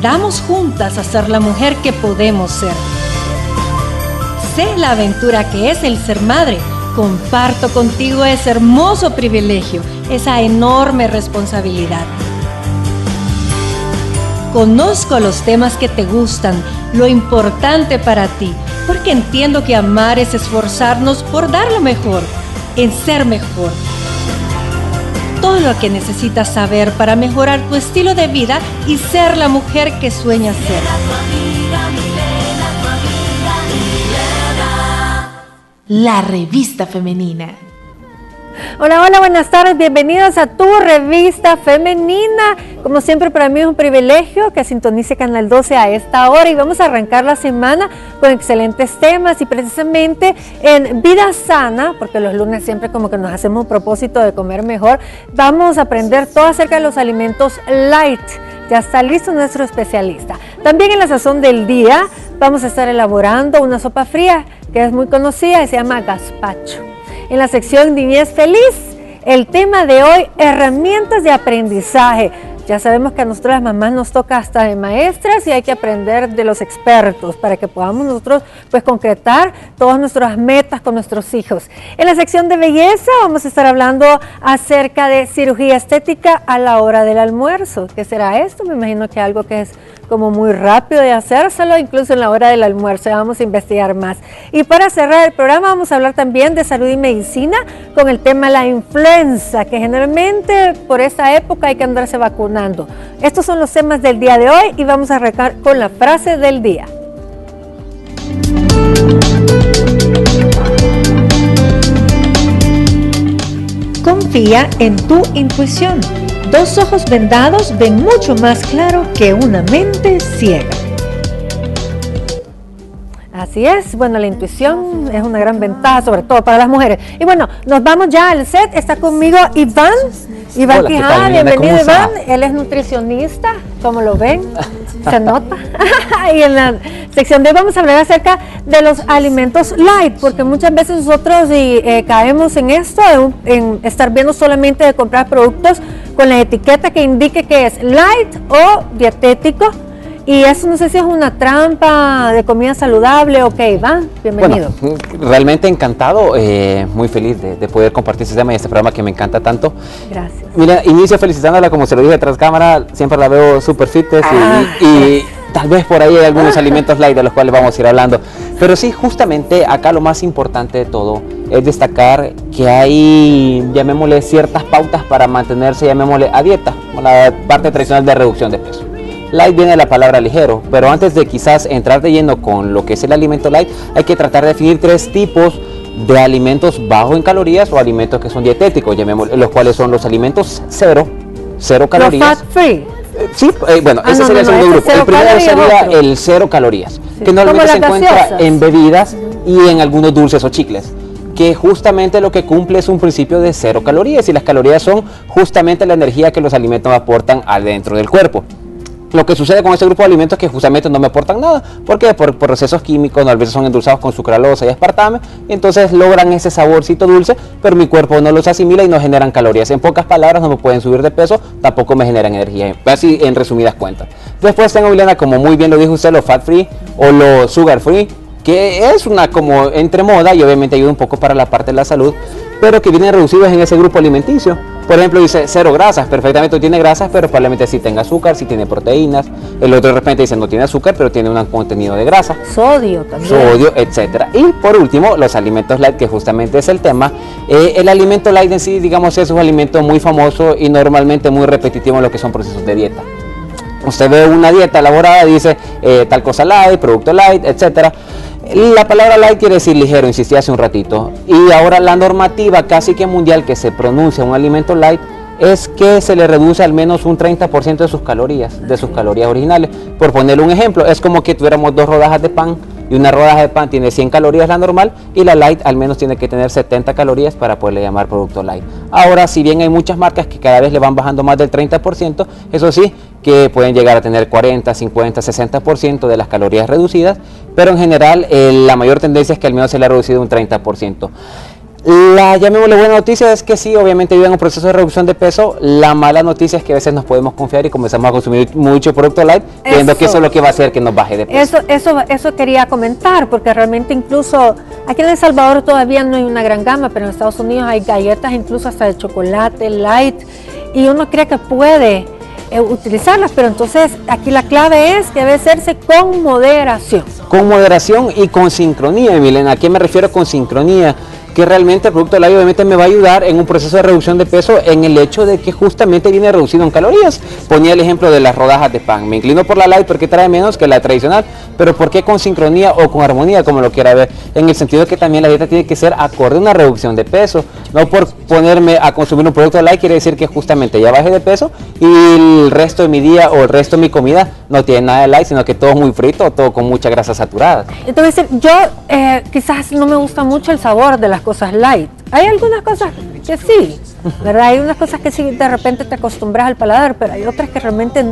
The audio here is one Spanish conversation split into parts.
aprendamos juntas a ser la mujer que podemos ser. Sé la aventura que es el ser madre. Comparto contigo ese hermoso privilegio, esa enorme responsabilidad. Conozco los temas que te gustan, lo importante para ti, porque entiendo que amar es esforzarnos por dar lo mejor, en ser mejor. Todo lo que necesitas saber para mejorar tu estilo de vida y ser la mujer que sueñas ser. La revista femenina. Hola, hola, buenas tardes, bienvenidos a tu revista femenina. Como siempre, para mí es un privilegio que sintonice Canal 12 a esta hora y vamos a arrancar la semana con excelentes temas y precisamente en Vida Sana, porque los lunes siempre como que nos hacemos un propósito de comer mejor, vamos a aprender todo acerca de los alimentos light. Ya está listo nuestro especialista. También en la sazón del día vamos a estar elaborando una sopa fría que es muy conocida y se llama gazpacho. En la sección Niñez Feliz, el tema de hoy, herramientas de aprendizaje. Ya sabemos que a nosotros las mamás nos toca hasta de maestras y hay que aprender de los expertos para que podamos nosotros pues concretar todas nuestras metas con nuestros hijos. En la sección de belleza vamos a estar hablando acerca de cirugía estética a la hora del almuerzo. ¿Qué será esto? Me imagino que algo que es como muy rápido de hacérselo, incluso en la hora del almuerzo. Vamos a investigar más. Y para cerrar el programa vamos a hablar también de salud y medicina con el tema de la influenza, que generalmente por esta época hay que andarse vacunando. Estos son los temas del día de hoy y vamos a arrancar con la frase del día. Confía en tu intuición. 2 ojos vendados ven mucho más claro que una mente ciega. Así es, bueno, la intuición es una gran ventaja, sobre todo para las mujeres. Y bueno, nos vamos ya al set, está conmigo Iván Quijada, bienvenido Iván, él es nutricionista, como lo ven, se nota. Y en la sección de hoy vamos a hablar acerca de los alimentos light, porque muchas veces nosotros caemos en esto, en estar viendo solamente de comprar productos con la etiqueta que indique que es light o dietético. Y eso no sé si es una trampa de comida saludable. Ok, Iván, bienvenido. Bueno, realmente encantado, muy feliz de poder compartir este tema y este programa que me encanta tanto. Gracias. Mira, inicio felicitándola, como se lo dije tras cámara, siempre la veo súper fitness y tal vez por ahí hay algunos alimentos light de los cuales vamos a ir hablando. Pero sí, justamente acá lo más importante de todo es destacar que hay, llamémosle, ciertas pautas para mantenerse, llamémosle, a dieta, la parte tradicional de reducción de peso. Light viene de la palabra ligero, pero antes de quizás entrar de lleno con lo que es el alimento light, hay que tratar de definir 3 tipos de alimentos bajos en calorías o alimentos que son dietéticos, llamémosle, los cuales son los alimentos cero calorías. Los fat free. Sí, bueno, ese sería el segundo grupo. El primero sería el 0 calorías, sí, que normalmente se encuentra en bebidas y en algunos dulces o chicles, que justamente lo que cumple es un principio de 0 calorías, y las calorías son justamente la energía que los alimentos aportan adentro del cuerpo. Lo que sucede con este grupo de alimentos es que justamente no me aportan nada. ¿Por qué? Por procesos químicos, a veces son endulzados con sucralosa y aspartame, y entonces logran ese saborcito dulce, pero mi cuerpo no los asimila y no generan calorías. En pocas palabras, no me pueden subir de peso, tampoco me generan energía, así en resumidas cuentas. Después tengo, Milena, como muy bien lo dijo usted, los fat free o los sugar free, que es una como entre moda y obviamente ayuda un poco para la parte de la salud, pero que vienen reducidos en ese grupo alimenticio. Por ejemplo, dice 0 grasas, perfectamente tiene grasas, pero probablemente sí tenga azúcar, sí tiene proteínas. El otro de repente dice no tiene azúcar, pero tiene un contenido de grasa. Sodio también. Sodio, etcétera. Y por último, los alimentos light, que justamente es el tema. El alimento light en sí, digamos, es un alimento muy famoso y normalmente muy repetitivo en lo que son procesos de dieta. Usted ve una dieta elaborada, dice tal cosa light, producto light, etcétera. La palabra light quiere decir ligero, insistí hace un ratito, y ahora la normativa casi que mundial que se pronuncia un alimento light es que se le reduce al menos un 30% de sus calorías originales. Por ponerle un ejemplo, es como que tuviéramos 2 rodajas de pan y una rodaja de pan tiene 100 calorías la normal y la light al menos tiene que tener 70 calorías para poderle llamar producto light. Ahora, si bien hay muchas marcas que cada vez le van bajando más del 30%, eso sí, que pueden llegar a tener 40, 50, 60% de las calorías reducidas, pero en general la mayor tendencia es que al menos se le ha reducido un 30%. La, llamémosle buena noticia, es que sí, obviamente ayudan en un proceso de reducción de peso. La mala noticia es que a veces nos podemos confiar y comenzamos a consumir mucho producto light, creyendo que eso es lo que va a hacer que nos baje de peso. Eso quería comentar, porque realmente incluso aquí en El Salvador todavía no hay una gran gama, pero en Estados Unidos hay galletas incluso hasta de chocolate light, y uno cree que puede utilizarlas, pero entonces aquí la clave es que debe hacerse con moderación. Con moderación y con sincronía, Milena. ¿A qué me refiero con sincronía? Que realmente el producto light obviamente me va a ayudar en un proceso de reducción de peso en el hecho de que justamente viene reducido en calorías. Ponía el ejemplo de las rodajas de pan. Me inclino por la light porque trae menos que la tradicional, pero ¿por qué con sincronía o con armonía, como lo quiera ver? En el sentido de que también la dieta tiene que ser acorde a una reducción de peso. No por ponerme a consumir un producto light quiere decir que justamente ya bajé de peso y el resto de mi día o el resto de mi comida no tiene nada de light, sino que todo es muy frito, todo con mucha grasa saturada. Entonces yo quizás no me gusta mucho el sabor de las cosas light. Hay algunas cosas que sí, ¿verdad? Hay unas cosas que sí de repente te acostumbras al paladar, pero hay otras que realmente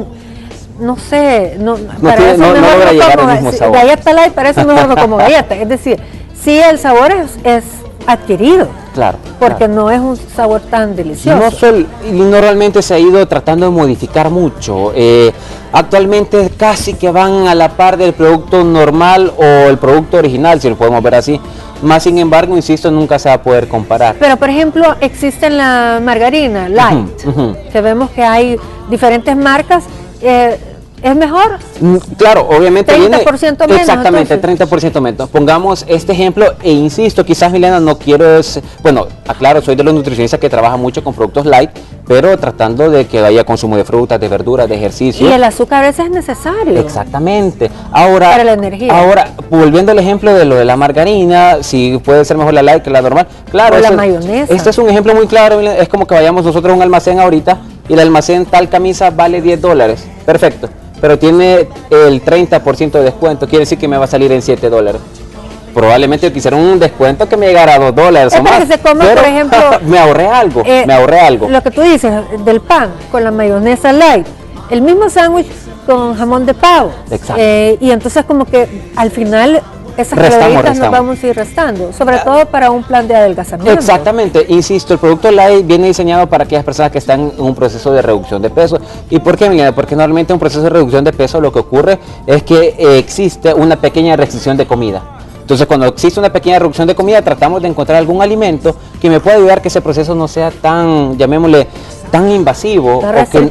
no sé, para eso mejor no como galleta light, para eso mejor no como galleta. Es decir, sí el sabor es adquirido. Claro. Porque no es un sabor tan delicioso. Normalmente se ha ido tratando de modificar mucho. Actualmente casi que van a la par del producto normal o el producto original, si lo podemos ver así. Más sin embargo, insisto, nunca se va a poder comparar. Pero por ejemplo, existe la margarina light, que vemos que hay diferentes marcas. ¿Es mejor? Claro, obviamente 30% menos. Exactamente, entonces. 30% menos. Pongamos este ejemplo e insisto, quizás Milena no quiero, bueno, aclaro, soy de los nutricionistas que trabajan mucho con productos light, pero tratando de que haya consumo de frutas, de verduras, de ejercicio. Y el azúcar a veces es necesario. Exactamente. Ahora, para la energía. Ahora, volviendo al ejemplo de lo de la margarina, si puede ser mejor la light que la normal. Claro, o la mayonesa. Este es un ejemplo muy claro, es como que vayamos nosotros a un almacén ahorita y el almacén tal camisa vale $10. Perfecto. Pero tiene el 30% de descuento, quiere decir que me va a salir en $7. Probablemente quisiera un descuento que me llegara a $2 o más. Que se come, pero, por ejemplo, me ahorré algo, Lo que tú dices del pan con la mayonesa light, el mismo sándwich con jamón de pavo. Exacto. Y entonces como que al final esas calorias nos vamos a ir restando, sobre todo para un plan de adelgazamiento. Exactamente, insisto, el producto light viene diseñado para aquellas personas que están en un proceso de reducción de peso. ¿Y por qué, Milena? Porque normalmente en un proceso de reducción de peso lo que ocurre es que existe una pequeña restricción de comida. Entonces, cuando existe una pequeña reducción de comida, tratamos de encontrar algún alimento que me pueda ayudar a que ese proceso no sea tan, llamémosle, tan invasivo,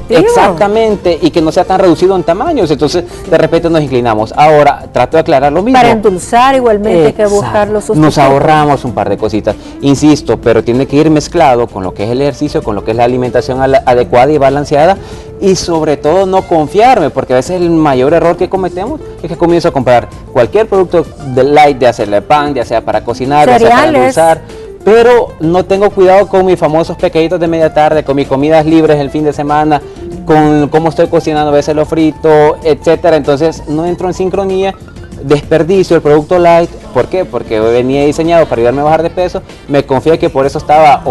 exactamente, y que no sea tan reducido en tamaños. Entonces de repente nos inclinamos. Ahora trato de aclarar lo mismo. Para endulzar igualmente que buscar los sustitutos. Nos ahorramos un par de cositas, insisto, pero tiene que ir mezclado con lo que es el ejercicio, con lo que es la alimentación adecuada y balanceada, y sobre todo no confiarme, porque a veces el mayor error que cometemos es que comienzo a comprar cualquier producto de light, de hacerle pan, ya sea para cocinar, ya sea para endulzar, pero no tengo cuidado con mis famosos pescaditos de media tarde, con mis comidas libres el fin de semana, con cómo estoy cocinando a veces lo frito, etcétera. Entonces no entro en sincronía, desperdicio el producto light. ¿Por qué? Porque venía diseñado para ayudarme a bajar de peso, me confié que por eso estaba,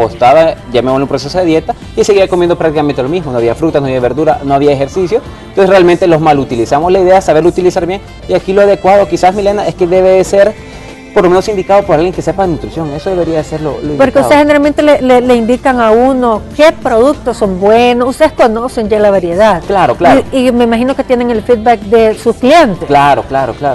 llamémoslo, en un proceso de dieta y seguía comiendo prácticamente lo mismo. No había frutas, no había verdura, no había ejercicio. Entonces realmente los mal utilizamos. La idea es saberlo utilizar bien, y aquí lo adecuado quizás, Milena, es que debe ser por lo menos indicado por alguien que sepa de nutrición. Eso debería ser lo indicado. Porque ustedes generalmente le indican a uno qué productos son buenos. Ustedes conocen ya la variedad. Claro, claro. Y me imagino que tienen el feedback de sus clientes. Claro.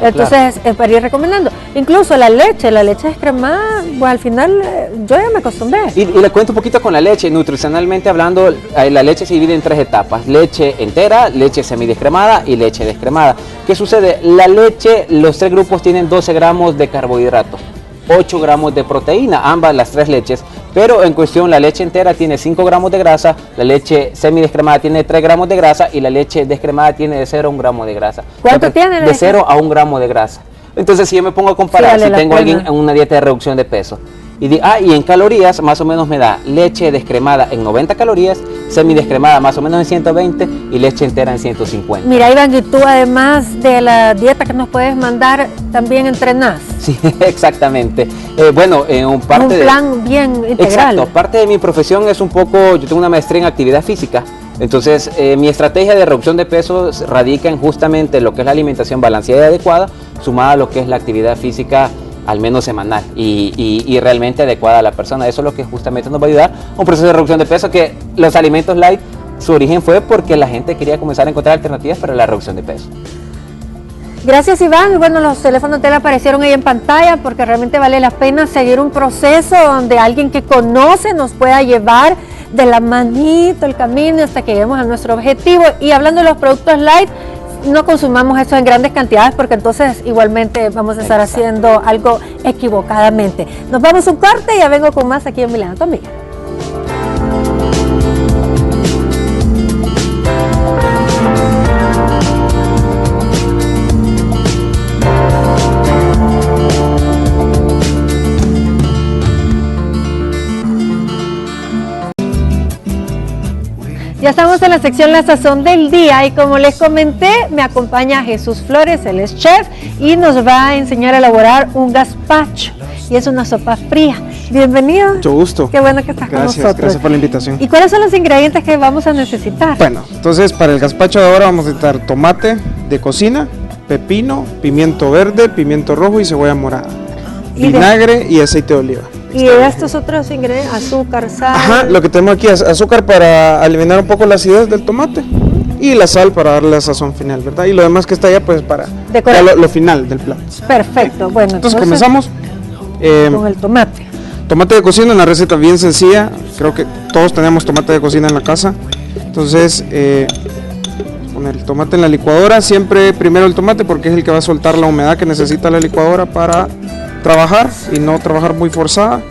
Entonces, para ir recomendando. Incluso la leche descremada, bueno, al final yo ya me acostumbré. Y le cuento un poquito con la leche. Nutricionalmente hablando, la leche se divide en 3 etapas. Leche entera, leche semidescremada y leche descremada. ¿Qué sucede? La leche, los 3 grupos tienen 12 gramos de carbohidratos, 8 gramos de proteína, ambas las 3 leches, pero en cuestión la leche entera tiene 5 gramos de grasa, la leche semidescremada tiene 3 gramos de grasa y la leche descremada tiene de 0 a 1 gramo de grasa. ¿Cuánto tiene? De 0 a 1 gramo de grasa. Entonces si yo me pongo a comparar, si tengo a alguien en una dieta de reducción de peso, y en calorías más o menos me da leche descremada en 90 calorías, semidescremada más o menos en 120 y leche entera en 150. Mira, Iván, y tú además de la dieta que nos puedes mandar, también entrenás. Sí, exactamente. Bueno, un plan bien integral. Exacto, parte de mi profesión es un poco, yo tengo una maestría en actividad física. Entonces, mi estrategia de reducción de peso radica en justamente lo que es la alimentación balanceada y adecuada, sumada a lo que es la actividad física al menos semanal y realmente adecuada a la persona. Eso es lo que justamente nos va a ayudar a un proceso de reducción de peso, que los alimentos light, su origen fue porque la gente quería comenzar a encontrar alternativas para la reducción de peso. Gracias, Iván. Bueno, los teléfonos de él aparecieron ahí en pantalla porque realmente vale la pena seguir un proceso donde alguien que conoce nos pueda llevar de la manito el camino hasta que lleguemos a nuestro objetivo. Y hablando de los productos light, no consumamos eso en grandes cantidades porque entonces igualmente vamos a estar haciendo algo equivocadamente. Nos vamos a un corte y ya vengo con más aquí en Milena tu Amiga. Ya estamos en la sección La Sazón del Día y como les comenté, me acompaña Jesús Flores, él es chef y nos va a enseñar a elaborar un gazpacho y es una sopa fría. Bienvenido. Mucho gusto. Qué bueno que estás con nosotros. Gracias por la invitación. ¿Y cuáles son los ingredientes que vamos a necesitar? Bueno, entonces para el gazpacho de ahora vamos a necesitar tomate de cocina, pepino, pimiento verde, pimiento rojo y cebolla morada, vinagre y aceite de oliva. Y estos otros ingredientes, azúcar, sal. Ajá, lo que tenemos aquí es azúcar para eliminar un poco la acidez del tomate y la sal para darle la sazón final, ¿verdad? Y lo demás que está allá pues para lo final del plato. Perfecto, bueno. Entonces comenzamos con el tomate. Tomate de cocina, una receta bien sencilla, creo que todos tenemos tomate de cocina en la casa. Entonces, poner el tomate en la licuadora, siempre primero el tomate porque es el que va a soltar la humedad que necesita la licuadora para trabajar y no trabajar muy forzada.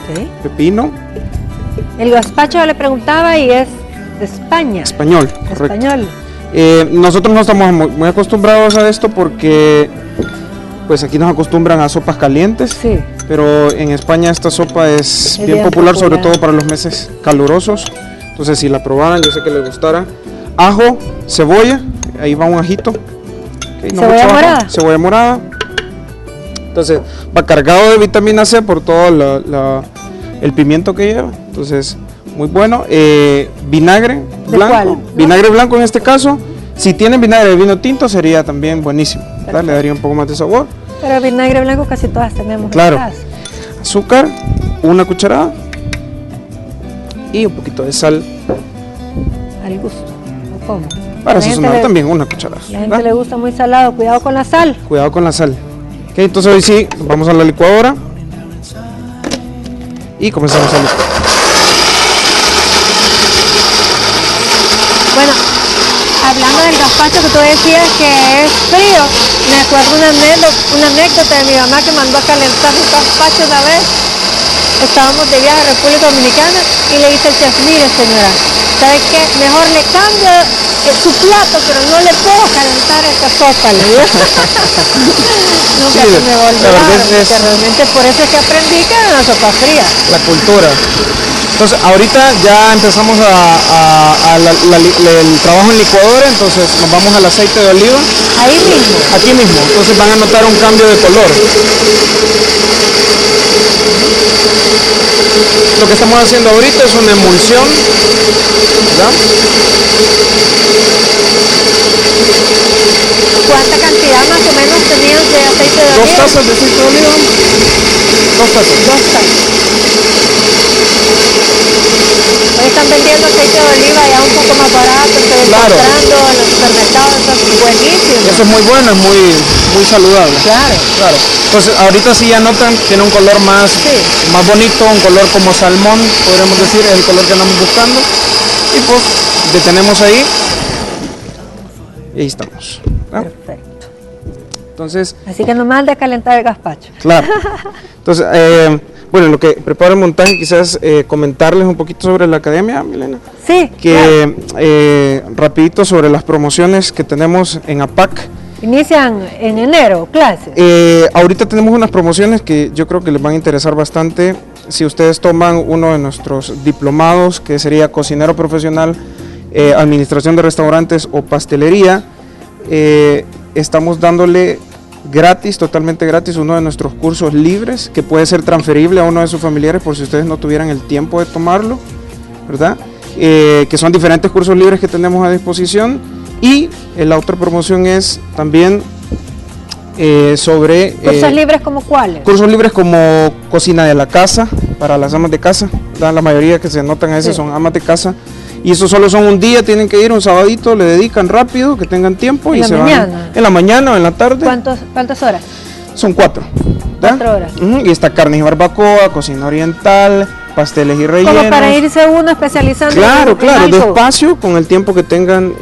Okay. Pepino. El gazpacho le preguntaba y es de España. Español, correcto. Español. Nosotros no estamos muy acostumbrados a esto porque pues aquí nos acostumbran a sopas calientes, sí. Pero en España esta sopa es bien popular, sobre todo para los meses calurosos. Entonces si la probaran, yo sé que les gustará. Ajo, cebolla, ahí va un ajito. Okay, no cebolla morada. Cebolla morada. Entonces va cargado de vitamina C por todo el pimiento que lleva. Entonces muy bueno. Vinagre blanco. Vinagre blanco en este caso. Si tienen vinagre de vino tinto sería también buenísimo. Le daría un poco más de sabor. Pero vinagre blanco casi todas tenemos. Claro. Azúcar, una cucharada. Y un poquito de sal. Al gusto. ¿O cómo? Para sazonar también una cucharada. La gente le gusta muy salado. Cuidado con la sal. Cuidado con la sal. Okay, entonces hoy sí, vamos a la licuadora. Y comenzamos a licuar. Bueno, hablando del gazpacho que tú decías que es frío, me acuerdo una anécdota de mi mamá que mandó a calentar un gazpacho una vez. Estábamos de viaje a República Dominicana y le dice el chef, mire señora, ¿sabe qué? Mejor le cambio su plato, pero no le puedo calentar esta sopa, le digo. Nunca se me va a olvidar, porque realmente por eso es que aprendí que era una sopa fría. La cultura. Entonces ahorita ya empezamos el trabajo en licuadora, entonces nos vamos al aceite de oliva. Ahí mismo. Aquí mismo, entonces van a notar un cambio de color. Lo que estamos haciendo ahorita es una emulsión, ¿verdad? ¿Cuánta cantidad más o menos tenías de aceite de oliva? 2 tazas de aceite de oliva. 2 tazas. 2 tazas. Hoy están vendiendo aceite de oliva ya un poco más barato, estoy encontrando en los supermercados, eso es buenísimo. Eso es muy bueno, es muy saludable. Claro. Entonces ahorita sí ya notan, tiene un color más bonito, un color como salmón, podríamos decir, es el color que andamos buscando. Y pues detenemos ahí. Y ahí estamos. ¿No? Perfecto. Entonces, así que nomás de calentar el gazpacho. Claro. Entonces, bueno, lo que prepara el montaje, quizás comentarles un poquito sobre la academia, Milena. Sí. Que rapidito sobre las promociones que tenemos en APAC. Inician en enero clases. Ahorita tenemos unas promociones que yo creo que les van a interesar bastante. Si ustedes toman uno de nuestros diplomados, que sería cocinero profesional, administración de restaurantes o pastelería, estamos dándole gratis, totalmente gratis, uno de nuestros cursos libres que puede ser transferible a uno de sus familiares por si ustedes no tuvieran el tiempo de tomarlo, ¿verdad? Que son diferentes cursos libres que tenemos a disposición. Y la otra promoción es también sobre... ¿Cursos libres como cuáles? Cursos libres como cocina de la casa, para las amas de casa, ¿verdad? La mayoría que se anotan a veces son amas de casa, y eso solo son un día, tienen que ir un sabadito, le dedican rápido, que tengan tiempo y se van en la mañana o en la tarde. ¿Cuántas horas? Son 4. 4 horas. Y está carne y barbacoa, cocina oriental, pasteles y rellenos. Como para irse uno especializando. Claro, despacio con el tiempo que tengan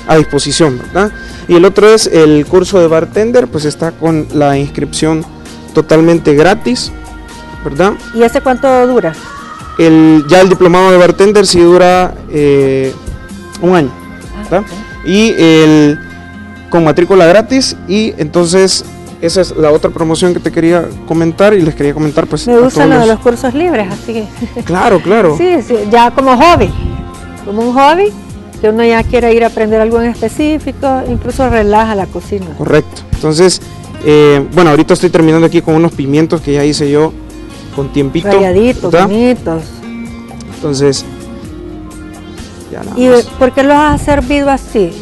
a disposición, ¿verdad? Y el otro es el curso de bartender, pues está con la inscripción totalmente gratis, ¿verdad? ¿Y ese cuánto dura? Ya el diplomado de bartender sí dura 1 año, ¿verdad? Y con matrícula gratis, y entonces esa es la otra promoción que te quería comentar y les quería comentar, pues. Me gusta lo de los cursos libres, así que. Claro. Sí, ya como un hobby, que uno ya quiere ir a aprender algo en específico, incluso relaja la cocina. Correcto. Entonces, bueno, ahorita estoy terminando aquí con unos pimientos que ya hice yo con tiempito. Rayaditos, bonitos. Entonces, ya nada ¿Y más. por qué los has servido así?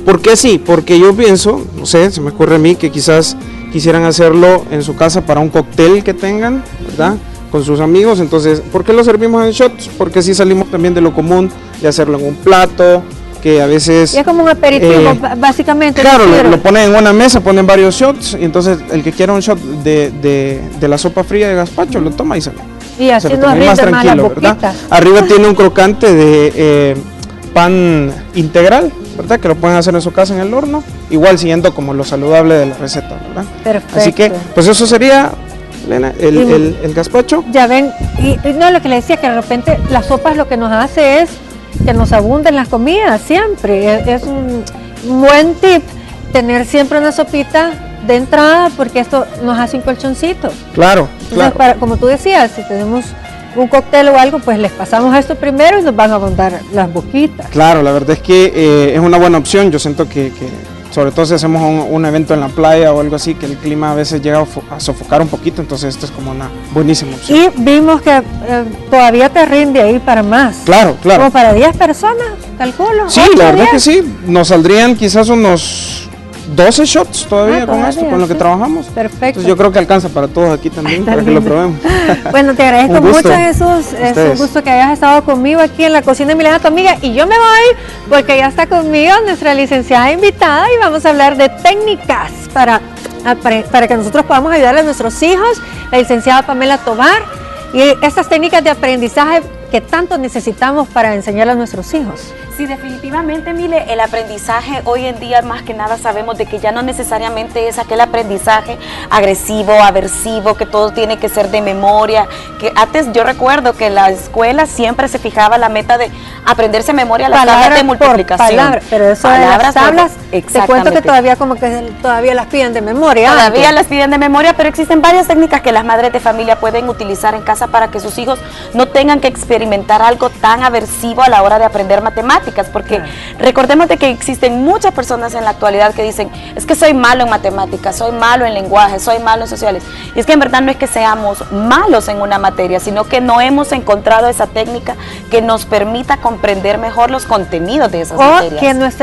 ¿Por qué sí? Porque yo pienso, no sé, se me ocurre a mí que quizás quisieran hacerlo en su casa para un cóctel que tengan, ¿verdad? Con sus amigos. Entonces, ¿por qué lo servimos en shots? Porque sí salimos también de lo común de hacerlo en un plato, que a veces... Y es como un aperitivo, básicamente. Claro, lo ponen en una mesa, ponen varios shots, y entonces el que quiera un shot de la sopa fría de gazpacho, lo toma y se Y así lo no toma rinde más más la tranquilo, boquita. ¿verdad? Arriba tiene un crocante de pan integral, ¿verdad? Que lo pueden hacer en su casa en el horno, igual siguiendo como lo saludable de la receta, ¿verdad? Perfecto. Así que, pues eso sería, Elena, el gazpacho. Ya ven, y no, lo que le decía, que de repente la sopa lo que nos hace es que nos abunden las comidas siempre. Es un buen tip tener siempre una sopita de entrada, porque esto nos hace un colchoncito. Claro, Entonces, claro. como tú decías, si tenemos un cóctel o algo, pues les pasamos esto primero y nos van a abundar las boquitas. Claro, la verdad es que es una buena opción. Yo siento que sobre todo si hacemos un evento en la playa o algo así, que el clima a veces llega a sofocar un poquito, entonces esto es como una buenísima opción. Y vimos que todavía te rinde ahí para más. Claro. Como para 10 personas, calculo. Sí, la verdad que sí. Nos saldrían quizás unos 12 shots todavía con esto, con lo que trabajamos. Perfecto. Entonces yo creo que alcanza para todos aquí también, para que lo probemos. Bueno, te agradezco mucho, Jesús. Es un Ustedes. gusto que hayas estado conmigo aquí en la cocina de Milena, tu amiga. Y yo me voy porque ya está conmigo nuestra licenciada invitada y vamos a hablar de técnicas para que nosotros podamos ayudar a nuestros hijos, la licenciada Pamela Tovar, y estas técnicas de aprendizaje que tanto necesitamos para enseñar a nuestros hijos. Sí, definitivamente, Mile, el aprendizaje hoy en día más que nada sabemos de que ya no necesariamente es aquel aprendizaje agresivo, aversivo, que todo tiene que ser de memoria, que antes yo recuerdo que en la escuela siempre se fijaba la meta de aprenderse de memoria las tablas de multiplicación. Pero eso de las tablas, te cuento que todavía todavía las piden de memoria. Todavía las piden de memoria, pero existen varias técnicas que las madres de familia pueden utilizar en casa para que sus hijos no tengan que experimentar algo tan aversivo a la hora de aprender matemáticas, porque recordemos de que existen muchas personas en la actualidad que dicen, es que soy malo en matemáticas, soy malo en lenguaje, soy malo en sociales, y es que en verdad no es que seamos malos en una materia, sino que no hemos encontrado esa técnica que nos permita comprender mejor los contenidos de esas materias.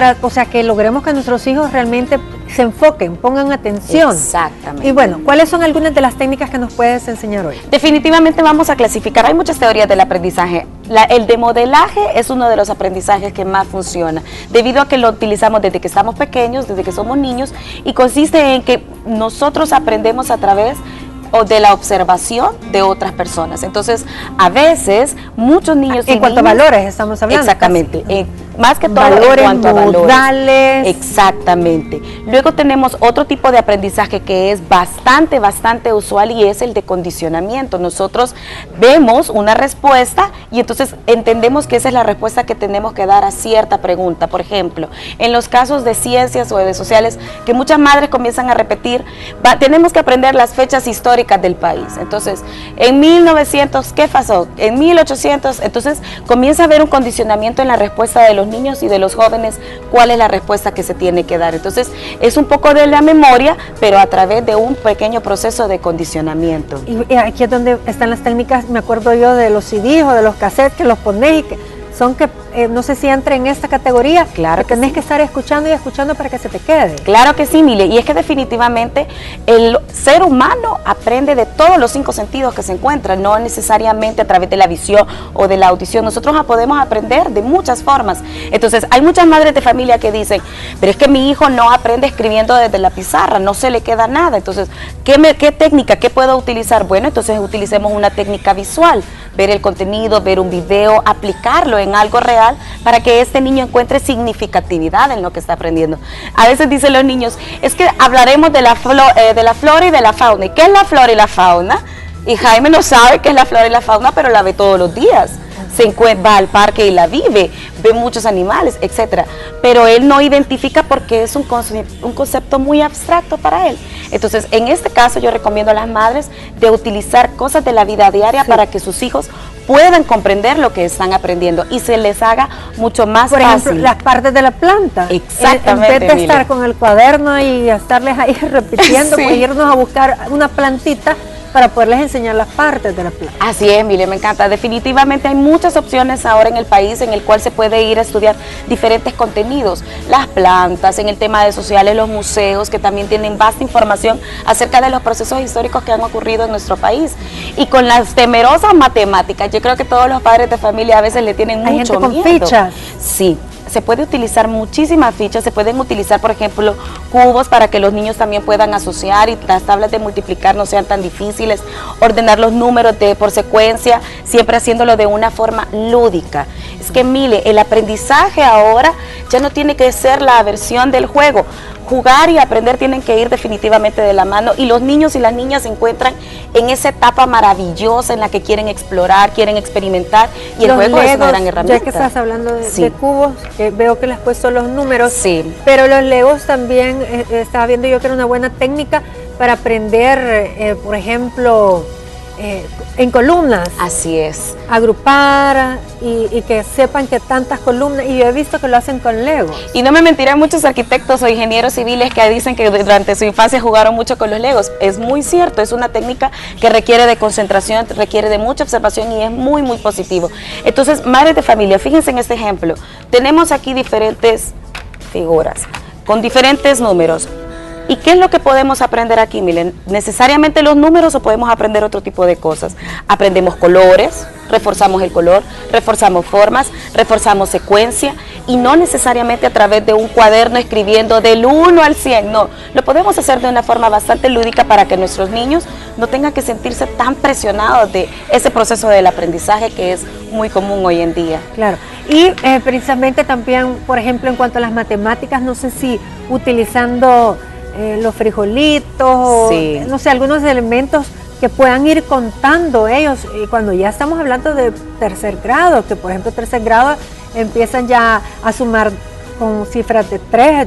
Que logremos que nuestros hijos realmente se enfoquen, pongan atención. Exactamente. Y bueno, ¿cuáles son algunas de las técnicas que nos puedes enseñar hoy? Definitivamente vamos a clasificar, hay muchas teorías del aprendizaje. El de modelaje es uno de los aprendizajes que más funciona, debido a que lo utilizamos desde que estamos pequeños, desde que somos niños, y consiste en que nosotros aprendemos a través de la observación de otras personas. Entonces, a veces, muchos niños en cuanto a valores estamos hablando. Exactamente. Más que todo valores, en cuanto a valores. Modales. Exactamente. Luego tenemos otro tipo de aprendizaje que es bastante usual, y es el de condicionamiento. Nosotros vemos una respuesta y entonces entendemos que esa es la respuesta que tenemos que dar a cierta pregunta. Por ejemplo, en los casos de ciencias o de sociales, que muchas madres comienzan a repetir, tenemos que aprender las fechas históricas del país. Entonces, en 1900, ¿qué pasó? En 1800, entonces comienza a haber un condicionamiento en la respuesta de los niños y de los jóvenes, cuál es la respuesta que se tiene que dar. Entonces, es un poco de la memoria, pero a través de un pequeño proceso de condicionamiento. Y aquí es donde están las técnicas, me acuerdo yo de los CDs o de los cassettes que los pones y que son que no sé si entra en esta categoría, claro que tenés que estar escuchando y escuchando para que se te quede. Claro que sí, Mile, y es que definitivamente el ser humano aprende de todos los 5 sentidos que se encuentran, no necesariamente a través de la visión o de la audición. Nosotros podemos aprender de muchas formas. Entonces, hay muchas madres de familia que dicen, pero es que mi hijo no aprende escribiendo desde la pizarra, no se le queda nada. Entonces, ¿qué técnica, qué puedo utilizar? Bueno, entonces utilicemos una técnica visual, ver el contenido, ver un video, aplicarlo en algo real para que este niño encuentre significatividad en lo que está aprendiendo. A veces dicen los niños, es que hablaremos de la flora y de la fauna. ¿Y qué es la flora y la fauna? Y Jaime no sabe qué es la flora y la fauna, pero la ve todos los días. Va al parque y la vive, ve muchos animales, etcétera, pero él no identifica porque es un concepto muy abstracto para él. Entonces, en este caso yo recomiendo a las madres de utilizar cosas de la vida diaria para que sus hijos puedan comprender lo que están aprendiendo y se les haga mucho más fácil. Por ejemplo, las partes de la planta. Exactamente. En vez de estar con el cuaderno y estarles ahí repitiendo, pues irnos a buscar una plantita para poderles enseñar las partes de la planta. Así es, Emilia, me encanta. Definitivamente hay muchas opciones ahora en el país en el cual se puede ir a estudiar diferentes contenidos. Las plantas, en el tema de sociales, los museos, que también tienen vasta información acerca de los procesos históricos que han ocurrido en nuestro país. Y con las temerosas matemáticas, yo creo que todos los padres de familia a veces le tienen mucho miedo. Hay gente con fichas. Sí. Se puede utilizar muchísimas fichas, se pueden utilizar, por ejemplo, cubos para que los niños también puedan asociar y las tablas de multiplicar no sean tan difíciles, ordenar los números por secuencia, siempre haciéndolo de una forma lúdica. Es que, mire, el aprendizaje ahora ya no tiene que ser la versión del juego. Jugar y aprender tienen que ir definitivamente de la mano y los niños y las niñas se encuentran en esa etapa maravillosa en la que quieren explorar, quieren experimentar y el juego es una gran herramienta. Ya que estás hablando de cubos, veo que le has puesto los números, pero los Legos también, estaba viendo yo que era una buena técnica para aprender, por ejemplo, en columnas. Así es. Agrupar y que sepan que tantas columnas, y yo he visto que lo hacen con Legos. Y no me mentirán muchos arquitectos o ingenieros civiles que dicen que durante su infancia jugaron mucho con los Legos. Es muy cierto, es una técnica que requiere de concentración, requiere de mucha observación y es muy, muy positivo. Entonces, madres de familia, fíjense en este ejemplo. Tenemos aquí diferentes figuras con diferentes números. ¿Y qué es lo que podemos aprender aquí, Milen? ¿Necesariamente los números o podemos aprender otro tipo de cosas? Aprendemos colores, reforzamos el color, reforzamos formas, reforzamos secuencia y no necesariamente a través de un cuaderno escribiendo del 1 al 100, no. Lo podemos hacer de una forma bastante lúdica para que nuestros niños no tengan que sentirse tan presionados de ese proceso del aprendizaje que es muy común hoy en día. Claro, y precisamente también, por ejemplo, en cuanto a las matemáticas, no sé si utilizando los frijolitos, no sé, algunos elementos que puedan ir contando ellos, y cuando ya estamos hablando de tercer grado, que por ejemplo tercer grado empiezan ya a sumar con cifras de 3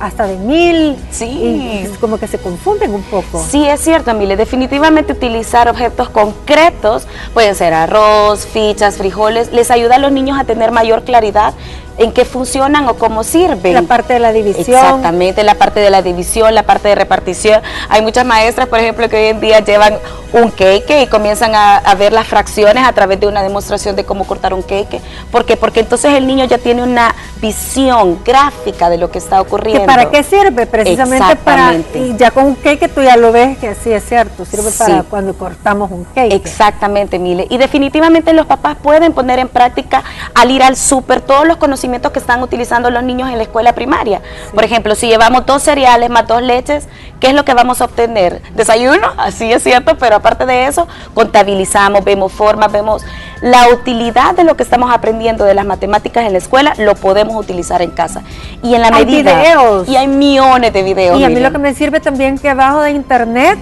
hasta de 1000, y como que se confunden un poco. Sí, es cierto, Emilia, definitivamente utilizar objetos concretos, pueden ser arroz, fichas, frijoles, les ayuda a los niños a tener mayor claridad en qué funcionan o cómo sirven. La parte de la división. Exactamente, la parte de la división, la parte de repartición. Hay muchas maestras, por ejemplo, que hoy en día llevan un cake y comienzan a ver las fracciones a través de una demostración de cómo cortar un cake. ¿Por qué? Porque entonces el niño ya tiene una visión gráfica de lo que está ocurriendo. ¿Para qué sirve? Precisamente para, y ya con un cake tú ya lo ves que sí es cierto, sirve para cuando cortamos un cake. Exactamente, Mile. Y definitivamente los papás pueden poner en práctica al ir al súper todos los conocimientos que están utilizando los niños en la escuela primaria. Por ejemplo, si llevamos 2 cereales más 2 leches, ¿qué es lo que vamos a obtener? Desayuno, así es cierto, pero aparte de eso, contabilizamos, vemos formas, vemos la utilidad de lo que estamos aprendiendo de las matemáticas en la escuela, lo podemos utilizar en casa. Y en la medida... Hay videos. Y hay millones de videos. Y a mí lo que me sirve también que abajo de internet,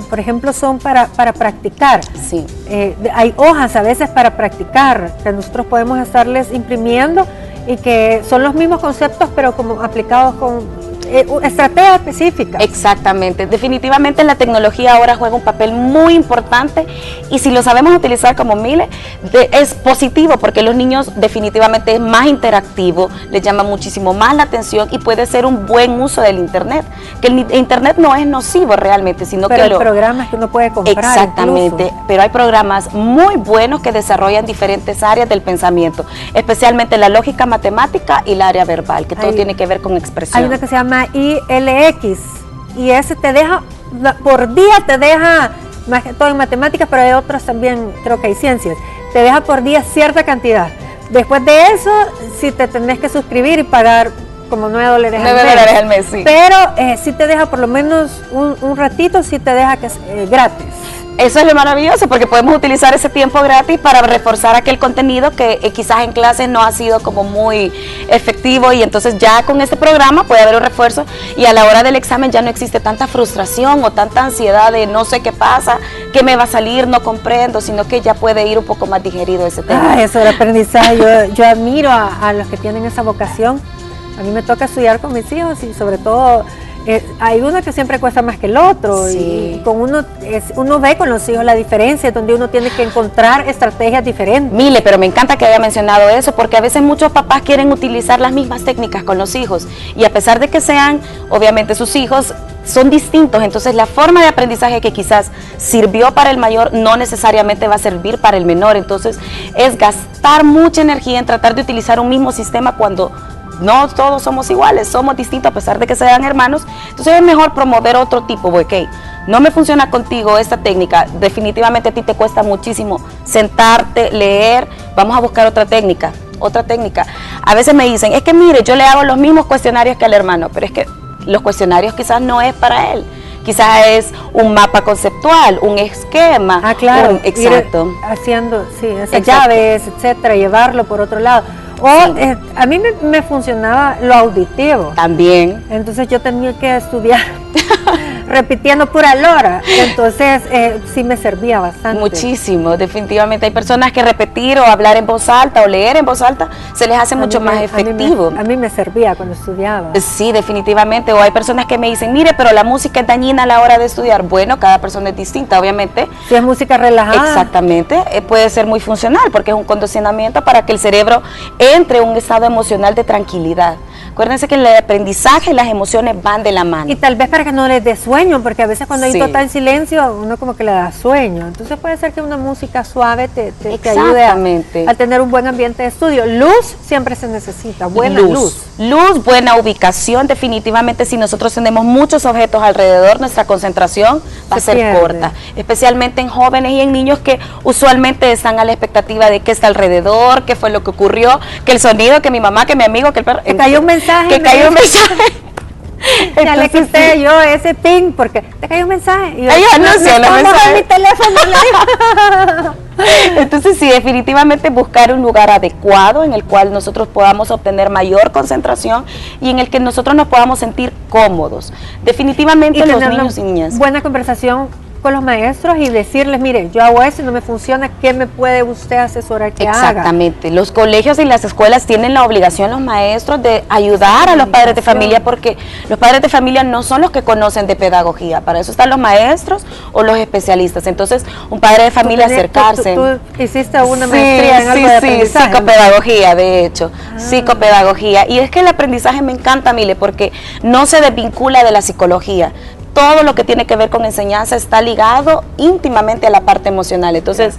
por ejemplo, son para practicar. Sí. Hay hojas a veces para practicar, que nosotros podemos estarles imprimiendo y que son los mismos conceptos, pero como aplicados con estrategias específicas. Exactamente, definitivamente la tecnología ahora juega un papel muy importante y si lo sabemos utilizar como Mile, es positivo porque los niños definitivamente es más interactivo, les llama muchísimo más la atención y puede ser un buen uso del internet, que el internet no es nocivo realmente, sino pero que hay programas que uno puede comprar. Exactamente, incluso. pero hay programas muy buenos que desarrollan diferentes áreas del pensamiento, especialmente la lógica matemática y el área verbal, que todo tiene que ver con expresión. Hay una que se llama ILX y ese te deja, por día te deja, más que todo en matemáticas, pero hay otros también, creo que hay ciencias, te deja por día cierta cantidad. Después de eso, si te tenés que suscribir y pagar como $9 al mes, sí. Pero si te deja por lo menos un ratito, si te deja que gratis. Eso es lo maravilloso porque podemos utilizar ese tiempo gratis para reforzar aquel contenido que quizás en clases no ha sido como muy efectivo y entonces ya con este programa puede haber un refuerzo y a la hora del examen ya no existe tanta frustración o tanta ansiedad de no sé qué pasa, qué me va a salir, no comprendo, sino que ya puede ir un poco más digerido ese tema. Eso del aprendizaje, yo admiro a los que tienen esa vocación. A mí me toca estudiar con mis hijos y sobre todo hay uno que siempre cuesta más que el otro, sí. Y con uno ve con los hijos la diferencia, donde uno tiene que encontrar estrategias diferentes. Mile, pero me encanta que haya mencionado eso, porque a veces muchos papás quieren utilizar las mismas técnicas con los hijos, y a pesar de que sean, obviamente, sus hijos, son distintos, entonces la forma de aprendizaje que quizás sirvió para el mayor no necesariamente va a servir para el menor, entonces es gastar mucha energía en tratar de utilizar un mismo sistema cuando no todos somos iguales, somos distintos a pesar de que sean hermanos, entonces es mejor promover otro tipo, ok, no me funciona contigo esta técnica, definitivamente a ti te cuesta muchísimo sentarte, leer, vamos a buscar otra técnica. A veces me dicen, es que mire, yo le hago los mismos cuestionarios que al hermano, pero es que los cuestionarios quizás no es para él. Quizás es un mapa conceptual, un esquema. Ah, claro. Exacto. Ir haciendo, sí, esas llaves, etcétera, llevarlo por otro lado. O sí. A mí me funcionaba lo auditivo. También. Entonces yo tenía que estudiar repitiendo pura lora. Entonces sí me servía bastante. Muchísimo, definitivamente. Hay personas que repetir o hablar en voz alta o leer en voz alta se les hace mucho más efectivo. A mí me servía cuando estudiaba. Sí, definitivamente. O hay personas que me dicen, mire, pero la música es dañina a la hora de estudiar. Bueno, cada persona es distinta, obviamente. Si es música relajada. Exactamente. Puede ser muy funcional porque es un condicionamiento para que el cerebro entre en un estado emocional de tranquilidad. Acuérdense que el aprendizaje y las emociones van de la mano. Y tal vez para que no les dé sueño, porque a veces cuando hay total silencio, uno como que le da sueño. Entonces puede ser que una música suave te ayude a tener un buen ambiente de estudio. Luz siempre se necesita, buena luz. Luz, buena ubicación, definitivamente si nosotros tenemos muchos objetos alrededor, nuestra concentración va a ser corta. Especialmente en jóvenes y en niños que usualmente están a la expectativa de qué está alrededor, qué fue lo que ocurrió, que el sonido, que mi mamá, que mi amigo, que el perro. Que cayó un mensaje. Que cayó un mensaje. Ya le quité yo ese ping porque te cayó un mensaje. Y yo, mi teléfono. Entonces sí, definitivamente buscar un lugar adecuado en el cual nosotros podamos obtener mayor concentración y en el que nosotros nos podamos sentir cómodos. Definitivamente y los niños y niñas. Buena conversación con los maestros y decirles, mire, yo hago esto y no me funciona, ¿qué me puede usted asesorar que haga? Exactamente, los colegios y las escuelas tienen la obligación, los maestros, de ayudar a los padres de familia, porque los padres de familia no son los que conocen de pedagogía, para eso están los maestros o los especialistas. Entonces, un padre de familia acercarse. Tú hiciste una maestría en algo de aprendizaje. Psicopedagogía, de hecho, psicopedagogía, y es que el aprendizaje me encanta, Mile, porque no se desvincula de la psicología. Todo lo que tiene que ver con enseñanza está ligado íntimamente a la parte emocional. Entonces,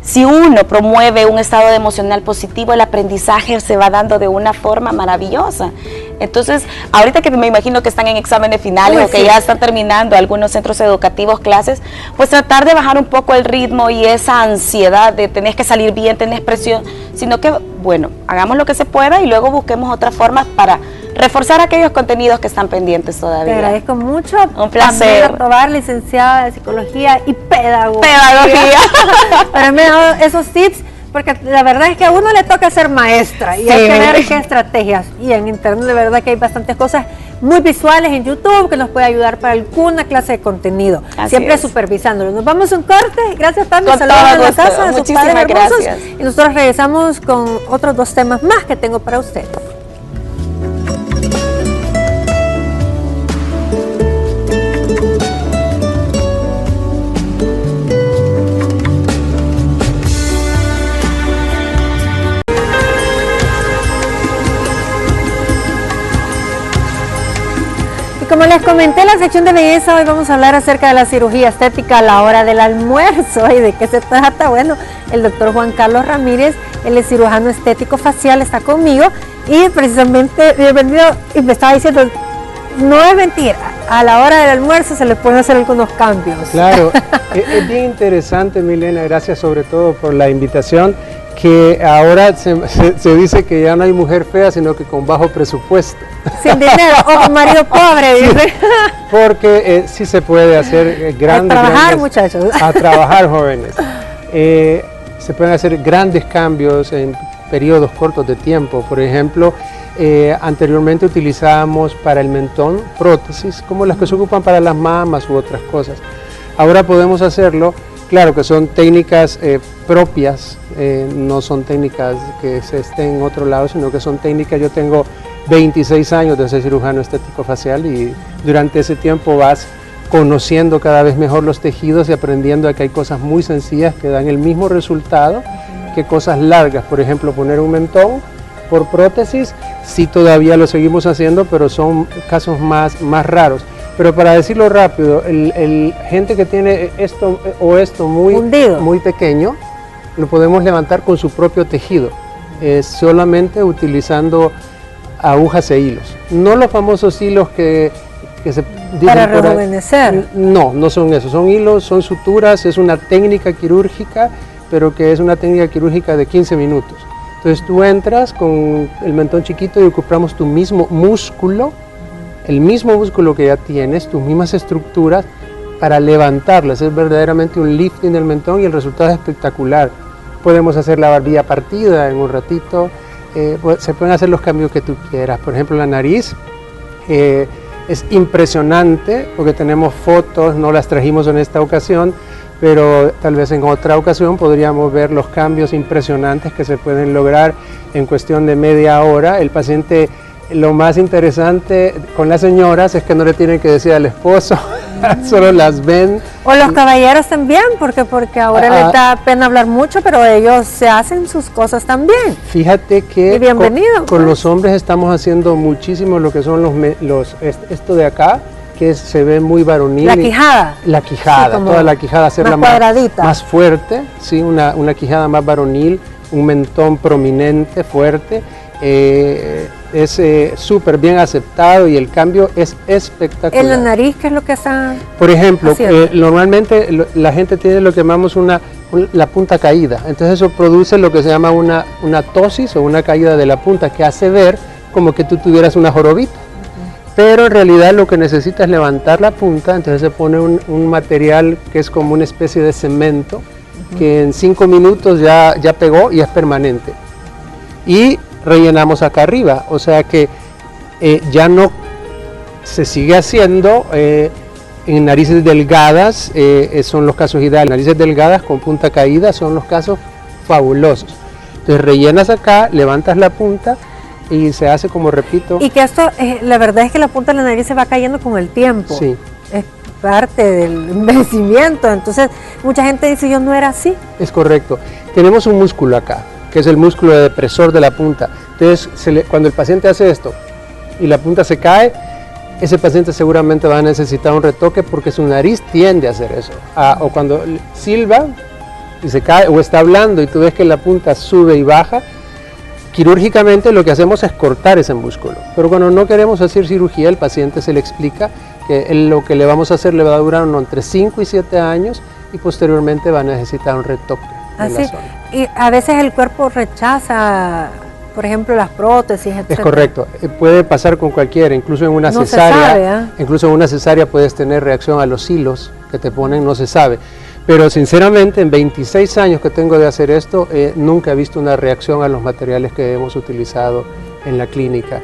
si uno promueve un estado emocional positivo, el aprendizaje se va dando de una forma maravillosa. Entonces, ahorita que me imagino que están en exámenes finales o que ya están terminando algunos centros educativos, clases, pues tratar de bajar un poco el ritmo y esa ansiedad de tenés que salir bien, tenés presión, sino que, bueno, hagamos lo que se pueda y luego busquemos otras formas para reforzar aquellos contenidos que están pendientes todavía. Te agradezco mucho. Un placer. Pamela Tovar, licenciada de Psicología y Pedagogía. Pero me ha dado esos tips, porque la verdad es que a uno le toca ser maestra y hay que ver qué estrategias. Y en internet de verdad que hay bastantes cosas muy visuales en YouTube que nos puede ayudar para alguna clase de contenido. Siempre supervisándolo. Nos vamos a un corte. Gracias, Pamela. Saludos a la casa, a sus padres hermosos. Y nosotros regresamos con otros 2 temas más que tengo para ustedes. Como les comenté en la sección de belleza, hoy vamos a hablar acerca de la cirugía estética a la hora del almuerzo. ¿Y de qué se trata? Bueno, el doctor Juan Carlos Ramírez, él es cirujano estético facial, está conmigo y precisamente, bienvenido, y me estaba diciendo, no es mentira, a la hora del almuerzo se le pueden hacer algunos cambios. Claro, es bien interesante, Milena, gracias sobre todo por la invitación, que ahora se dice que ya no hay mujer fea, sino que con bajo presupuesto. Sin dinero, o con marido pobre, dice. Sí, porque sí se puede hacer grandes... A trabajar, muchachos. A trabajar, jóvenes. Se pueden hacer grandes cambios en periodos cortos de tiempo. Por ejemplo, anteriormente utilizábamos para el mentón prótesis, como las que se ocupan para las mamas u otras cosas. Ahora podemos hacerlo, claro que son técnicas propias, no son técnicas que se estén en otro lado, sino que son técnicas, yo tengo 26 años de ser cirujano estético facial y durante ese tiempo vas conociendo cada vez mejor los tejidos y aprendiendo a que hay cosas muy sencillas que dan el mismo resultado que cosas largas. Por ejemplo, poner un mentón por prótesis, sí todavía lo seguimos haciendo, pero son casos más raros. Pero para decirlo rápido, el gente que tiene esto o esto muy pequeño, lo podemos levantar con su propio tejido, solamente utilizando agujas e hilos. No los famosos hilos que se dicen para rejuvenecer. No son esos, son hilos, son suturas, es una técnica quirúrgica, pero que es una técnica quirúrgica de 15 minutos. Entonces tú entras con el mentón chiquito y ocupamos tu mismo músculo, el mismo músculo que ya tienes, tus mismas estructuras, para levantarlas. Es verdaderamente un lifting del mentón y el resultado es espectacular. Podemos hacer la barbilla partida en un ratito. Se pueden hacer los cambios que tú quieras. Por ejemplo, la nariz es impresionante porque tenemos fotos, no las trajimos en esta ocasión, pero tal vez en otra ocasión podríamos ver los cambios impresionantes que se pueden lograr en cuestión de media hora. El paciente, lo más interesante con las señoras es que no le tienen que decir al esposo, solo las ven. O los caballeros también, porque ahora les da pena hablar mucho, pero ellos se hacen sus cosas también. Fíjate que con los hombres estamos haciendo muchísimo lo que son esto de acá, que se ve muy varonil. La quijada. La quijada, sí, toda la quijada, hacerla más fuerte, ¿sí? una quijada más varonil, un mentón prominente, fuerte. Es súper bien aceptado y el cambio es espectacular. ¿En la nariz qué es lo que están Por ejemplo, normalmente la gente tiene lo que llamamos la punta caída, entonces eso produce lo que se llama una ptosis o una caída de la punta que hace ver como que tú tuvieras una jorobita, pero en realidad lo que necesitas es levantar la punta, entonces se pone un material que es como una especie de cemento que en 5 minutos ya pegó y es permanente. Y rellenamos acá arriba, o sea que ya no se sigue haciendo en narices delgadas, son los casos ideales. Narices delgadas con punta caída son los casos fabulosos. Entonces rellenas acá, levantas la punta y se hace, como repito. Y que esto, la verdad es que la punta de la nariz se va cayendo con el tiempo. Sí. Es parte del envejecimiento, entonces mucha gente dice, yo no era así. Es correcto. Tenemos un músculo acá, que es el músculo depresor de la punta. Entonces, cuando el paciente hace esto y la punta se cae, ese paciente seguramente va a necesitar un retoque porque su nariz tiende a hacer eso. O cuando silba y se cae, o está hablando y tú ves que la punta sube y baja, quirúrgicamente lo que hacemos es cortar ese músculo. Pero cuando no queremos hacer cirugía, el paciente se le explica que lo que le vamos a hacer le va a durar entre 5 y 7 años y posteriormente va a necesitar un retoque. Así, y a veces el cuerpo rechaza, por ejemplo, las prótesis, etc. Es correcto, puede pasar con cualquiera, incluso en una cesárea. Incluso en una cesárea puedes tener reacción a los hilos que te ponen, no se sabe. Pero sinceramente, en 26 años que tengo de hacer esto, nunca he visto una reacción a los materiales que hemos utilizado en la clínica.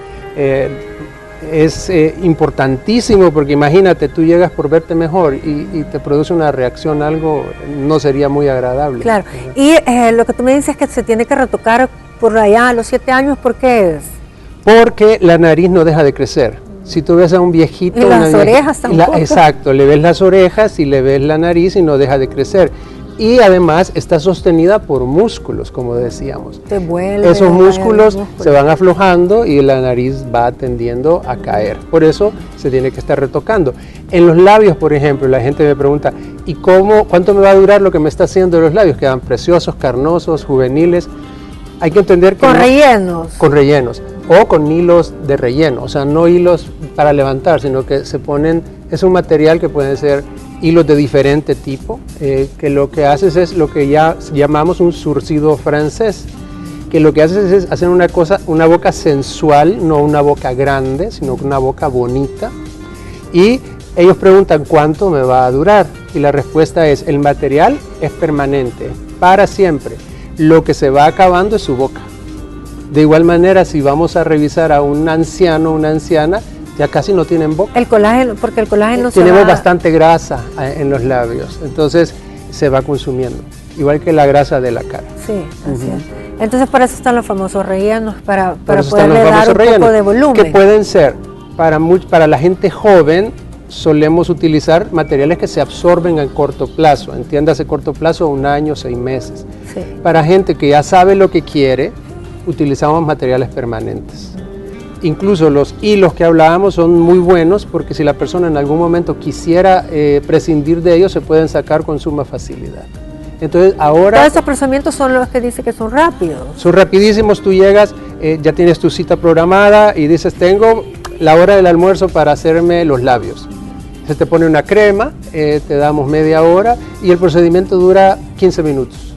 Es importantísimo porque imagínate, tú llegas por verte mejor y te produce una reacción, algo no sería muy agradable. Claro, y lo que tú me dices es que se tiene que retocar por allá a los 7 años, ¿por qué es? Porque la nariz no deja de crecer. Si tú ves a un viejito... Y las orejas tampoco. Exacto, le ves las orejas y le ves la nariz y no deja de crecer. Y además está sostenida por músculos, como decíamos. Esos músculos se van aflojando y la nariz va tendiendo a caer. Por eso se tiene que estar retocando. En los labios, por ejemplo, la gente me pregunta, ¿y cuánto me va a durar lo que me está haciendo los labios? Quedan preciosos, carnosos, juveniles. Hay que entender que... Con rellenos. Con rellenos. O con hilos de relleno. O sea, no hilos para levantar, sino que se ponen... Es un material que pueden ser hilos de diferente tipo, que lo que haces es lo que ya llamamos un surcido francés, que lo que haces es hacer una boca sensual, no una boca grande, sino una boca bonita. Y ellos preguntan cuánto me va a durar, y la respuesta es: el material es permanente, para siempre. Lo que se va acabando es su boca. De igual manera, si vamos a revisar a un anciano o una anciana, ya casi no tienen boca. El colágeno, porque el colágeno tenemos bastante grasa en los labios, entonces se va consumiendo, igual que la grasa de la cara. Sí, así es. Entonces por eso están los famosos rellenos, para poderle dar un poco de volumen. Que pueden ser, para la gente joven, solemos utilizar materiales que se absorben a corto plazo, entiéndase corto plazo, 1 año, 6 meses. Sí. Para gente que ya sabe lo que quiere, utilizamos materiales permanentes. Incluso los hilos que hablábamos son muy buenos, porque si la persona en algún momento quisiera prescindir de ellos, se pueden sacar con suma facilidad. Entonces ahora... Todos esos procedimientos son los que dice que son rápidos. Son rapidísimos, tú llegas, ya tienes tu cita programada y dices, tengo la hora del almuerzo para hacerme los labios. Se te pone una crema, te damos media hora y el procedimiento dura 15 minutos.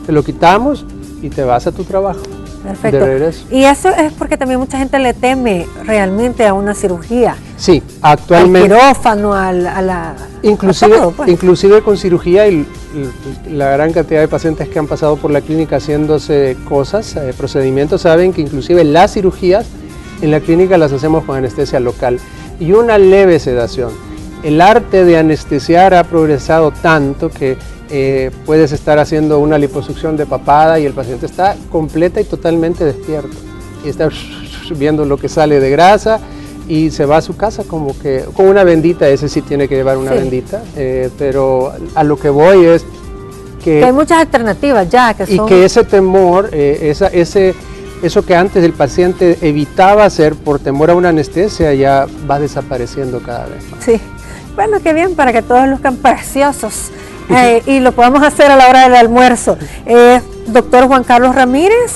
Te lo quitamos y te vas a tu trabajo. Perfecto. Y eso es porque también mucha gente le teme realmente a una cirugía. Sí, actualmente. Al quirófano, a la... Inclusive, todo, pues. Inclusive con cirugía y la gran cantidad de pacientes que han pasado por la clínica haciéndose cosas, procedimientos, saben que inclusive las cirugías en la clínica las hacemos con anestesia local y una leve sedación. El arte de anestesiar ha progresado tanto que puedes estar haciendo una liposucción de papada y el paciente está completa y totalmente despierto y está viendo lo que sale de grasa y se va a su casa como que con una bendita. Ese sí tiene que llevar una bendita, pero a lo que voy es que hay muchas alternativas ya que son... Y que ese temor, eso que antes el paciente evitaba hacer por temor a una anestesia, ya va desapareciendo cada vez más. Sí, bueno, qué bien, para que todos luzcan preciosos. Y lo podamos hacer a la hora del almuerzo. Doctor Juan Carlos Ramírez,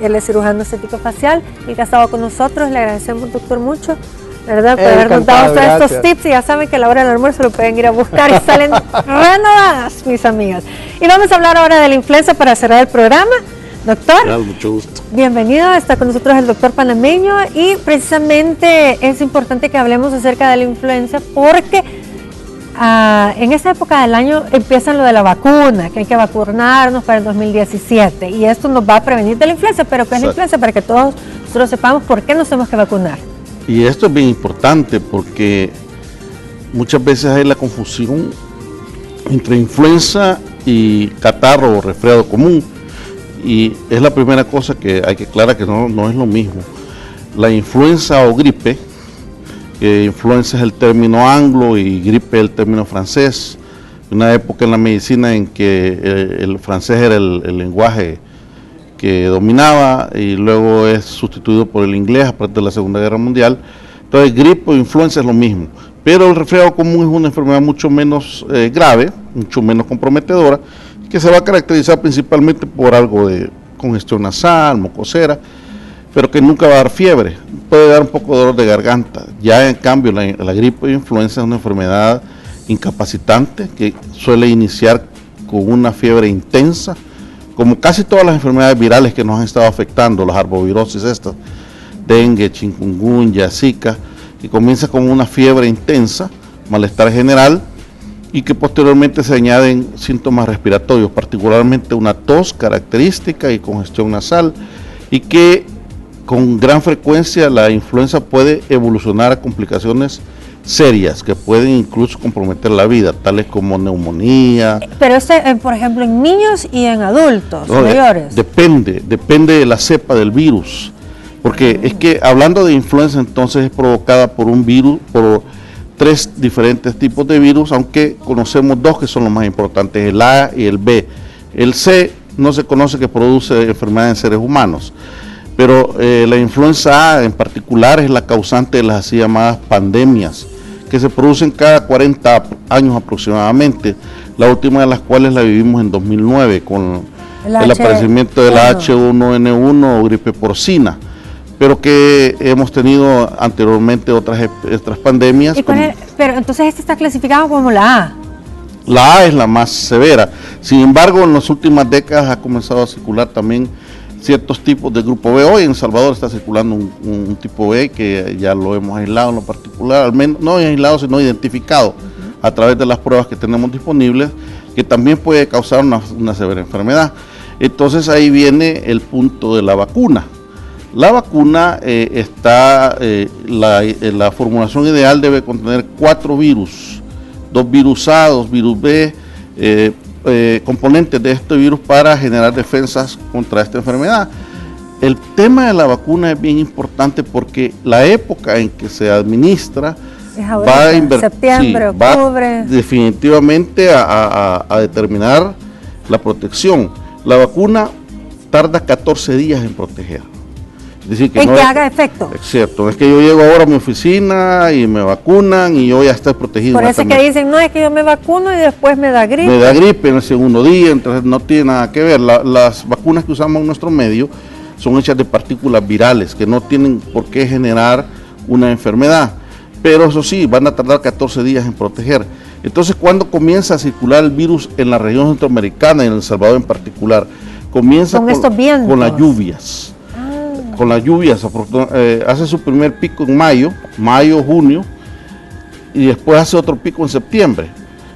él es cirujano estético facial y que ha estado con nosotros. Le agradecemos, doctor, mucho, ¿verdad? Por habernos dado todos estos tips. Y ya saben que a la hora del almuerzo lo pueden ir a buscar y salen renovadas, mis amigas. Y vamos a hablar ahora de la influenza para cerrar el programa. Doctor, mucho gusto. Bienvenido, está con nosotros el doctor panameño y precisamente es importante que hablemos acerca de la influenza porque en esta época del año empieza lo de la vacuna, que hay que vacunarnos para el 2017 y esto nos va a prevenir de la influenza, pero ¿qué es la influenza? Para que todos nosotros sepamos por qué nos tenemos que vacunar. Y esto es bien importante porque muchas veces hay la confusión entre influenza y catarro o resfriado común. Y es la primera cosa que hay que aclarar, que no es lo mismo. La influenza o gripe, que influenza es el término anglo y gripe es el término francés. Una época en la medicina en que el francés era el lenguaje que dominaba y luego es sustituido por el inglés a partir de la Segunda Guerra Mundial. Entonces gripe o influenza es lo mismo, pero el resfriado común es una enfermedad mucho menos grave, mucho menos comprometedora, que se va a caracterizar principalmente por algo de congestión nasal, mocosera, pero que nunca va a dar fiebre, puede dar un poco de dolor de garganta. Ya en cambio la gripe o influenza es una enfermedad incapacitante que suele iniciar con una fiebre intensa, como casi todas las enfermedades virales que nos han estado afectando, las arbovirosis estas, dengue, chikungunya, zika, que comienza con una fiebre intensa, malestar general, y que posteriormente se añaden síntomas respiratorios, particularmente una tos característica y congestión nasal, y que con gran frecuencia la influenza puede evolucionar a complicaciones serias que pueden incluso comprometer la vida, tales como neumonía. Pero por ejemplo, en niños y en adultos mayores. Depende de la cepa del virus. Porque es que hablando de influenza, entonces es provocada por un virus, por 3 diferentes tipos de virus, aunque conocemos 2 que son los más importantes, el A y el B. El C no se conoce que produce enfermedad en seres humanos, pero la influenza A en particular es la causante de las así llamadas pandemias, que se producen cada 40 años aproximadamente, la última de las cuales la vivimos en 2009 con el aparecimiento de la H1N1 o gripe porcina, pero que hemos tenido anteriormente otras pandemias. Pero entonces este está clasificado como la A. La A es la más severa, sin embargo en las últimas décadas ha comenzado a circular también ciertos tipos de grupo B. Hoy en Salvador está circulando un tipo B que ya lo hemos aislado en lo particular, al menos no aislado sino identificado a través de las pruebas que tenemos disponibles, que también puede causar una severa enfermedad. Entonces ahí viene el punto de la vacuna. La vacuna la formulación ideal debe contener 4 virus, 2 virus A, 2 virus B, componentes de este virus para generar defensas contra esta enfermedad. El tema de la vacuna es bien importante porque la época en que se administra va a septiembre, octubre. Definitivamente a determinar la protección. La vacuna tarda 14 días en proteger. Es decir, que haga efecto. Es cierto, es que yo llego ahora a mi oficina y me vacunan y yo ya estoy protegido. Por eso es que dicen, no, es que yo me vacuno y después me da gripe. Me da gripe en el segundo día, entonces no tiene nada que ver. Las vacunas que usamos en nuestro medio son hechas de partículas virales que no tienen por qué generar una enfermedad. Pero eso sí, van a tardar 14 días en proteger. Entonces, cuando comienza a circular el virus en la región centroamericana y en El Salvador en particular, comienza con las lluvias. Con las lluvias, hace su primer pico en mayo, junio, y después hace otro pico en septiembre.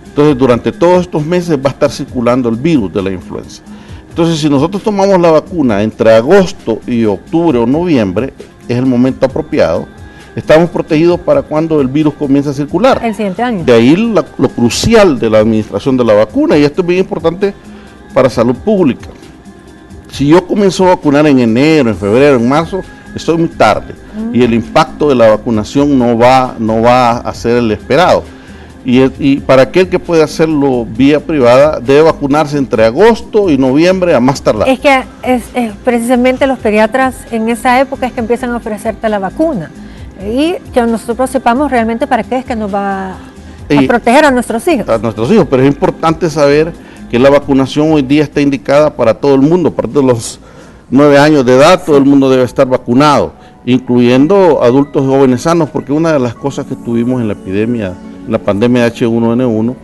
Entonces, durante todos estos meses va a estar circulando el virus de la influenza. Entonces, si nosotros tomamos la vacuna entre agosto y octubre o noviembre, es el momento apropiado, estamos protegidos para cuando el virus comience a circular. El siguiente año. De ahí lo crucial de la administración de la vacuna, y esto es bien importante para salud pública. Si yo comienzo a vacunar en enero, en febrero, en marzo, estoy muy tarde y el impacto de la vacunación no va a ser el esperado. Y para aquel que puede hacerlo vía privada, debe vacunarse entre agosto y noviembre a más tardar. Es que es precisamente los pediatras en esa época es que empiezan a ofrecerte la vacuna y que nosotros sepamos realmente para qué es que nos va a proteger a nuestros hijos. A nuestros hijos, pero es importante saber que la vacunación hoy día está indicada para todo el mundo. A partir de los 9 años de edad, todo el mundo debe estar vacunado, incluyendo adultos jóvenes sanos, porque una de las cosas que tuvimos en la epidemia, en la pandemia de H1N1,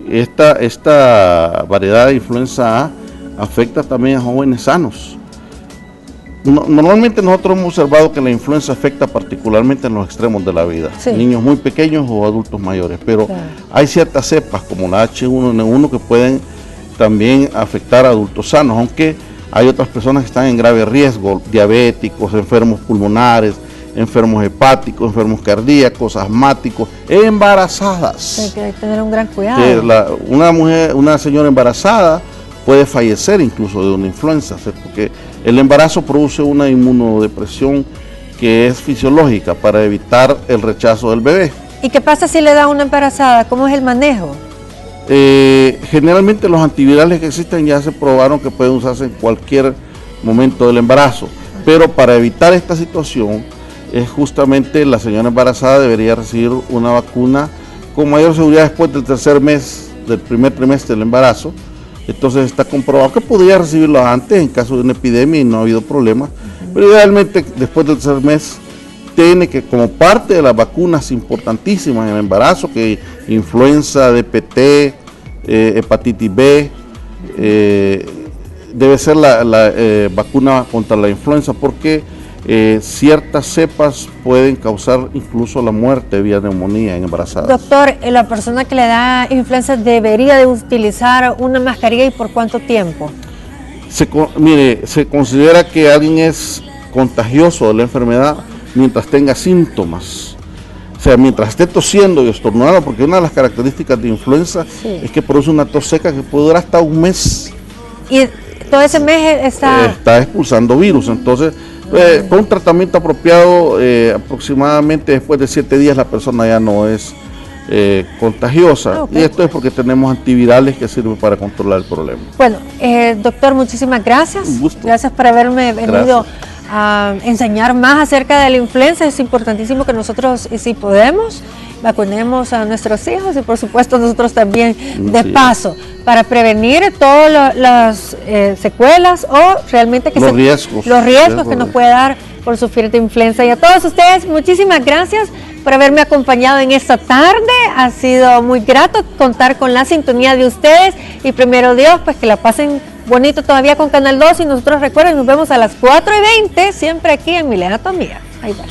esta variedad de influenza A afecta también a jóvenes sanos. Normalmente nosotros hemos observado que la influenza afecta particularmente en los extremos de la vida, niños muy pequeños o adultos mayores, pero hay ciertas cepas como la H1N1 que pueden también afectar a adultos sanos, aunque hay otras personas que están en grave riesgo, diabéticos, enfermos pulmonares, enfermos hepáticos, enfermos cardíacos, asmáticos, embarazadas. Hay que tener un gran cuidado. Una señora embarazada puede fallecer incluso de una influenza, porque el embarazo produce una inmunodepresión que es fisiológica para evitar el rechazo del bebé. ¿Y qué pasa si le da una embarazada? ¿Cómo es el manejo? Generalmente los antivirales que existen ya se probaron que pueden usarse en cualquier momento del embarazo, pero para evitar esta situación, justamente la señora embarazada debería recibir una vacuna con mayor seguridad después del del primer trimestre del embarazo. Entonces está comprobado que podría recibirlo antes en caso de una epidemia y no ha habido problemas, pero idealmente después del tercer mes tiene que, como parte de las vacunas importantísimas en el embarazo, que influenza, DPT, hepatitis B, debe ser la vacuna contra la influenza, porque ciertas cepas pueden causar incluso la muerte vía neumonía en embarazadas. Doctor, ¿la persona que le da influenza debería de utilizar una mascarilla y por cuánto tiempo? Se considera que alguien es contagioso de la enfermedad mientras tenga síntomas, o sea, mientras esté tosiendo y estornudando, porque una de las características de influenza es que produce una tos seca que puede durar hasta un mes. Y todo ese mes está expulsando virus, entonces Con un tratamiento apropiado, aproximadamente después de 7 días la persona ya no es contagiosa. Okay. Y esto es porque tenemos antivirales que sirven para controlar el problema. Bueno, doctor, muchísimas gracias. Un gusto. Gracias por haberme venido a enseñar más acerca de la influenza. Es importantísimo que nosotros, si podemos, vacunemos a nuestros hijos y por supuesto nosotros también de paso, para prevenir todas las secuelas o realmente que los riesgos que nos puede dar por sufrir de influenza. Y a todos ustedes, muchísimas gracias por haberme acompañado en esta tarde. Ha sido muy grato contar con la sintonía de ustedes y primero Dios, pues que la pasen bonito todavía con Canal 2 y nosotros recuerden, nos vemos a las 4:20 siempre aquí en Milena tu Amiga. Ahí va.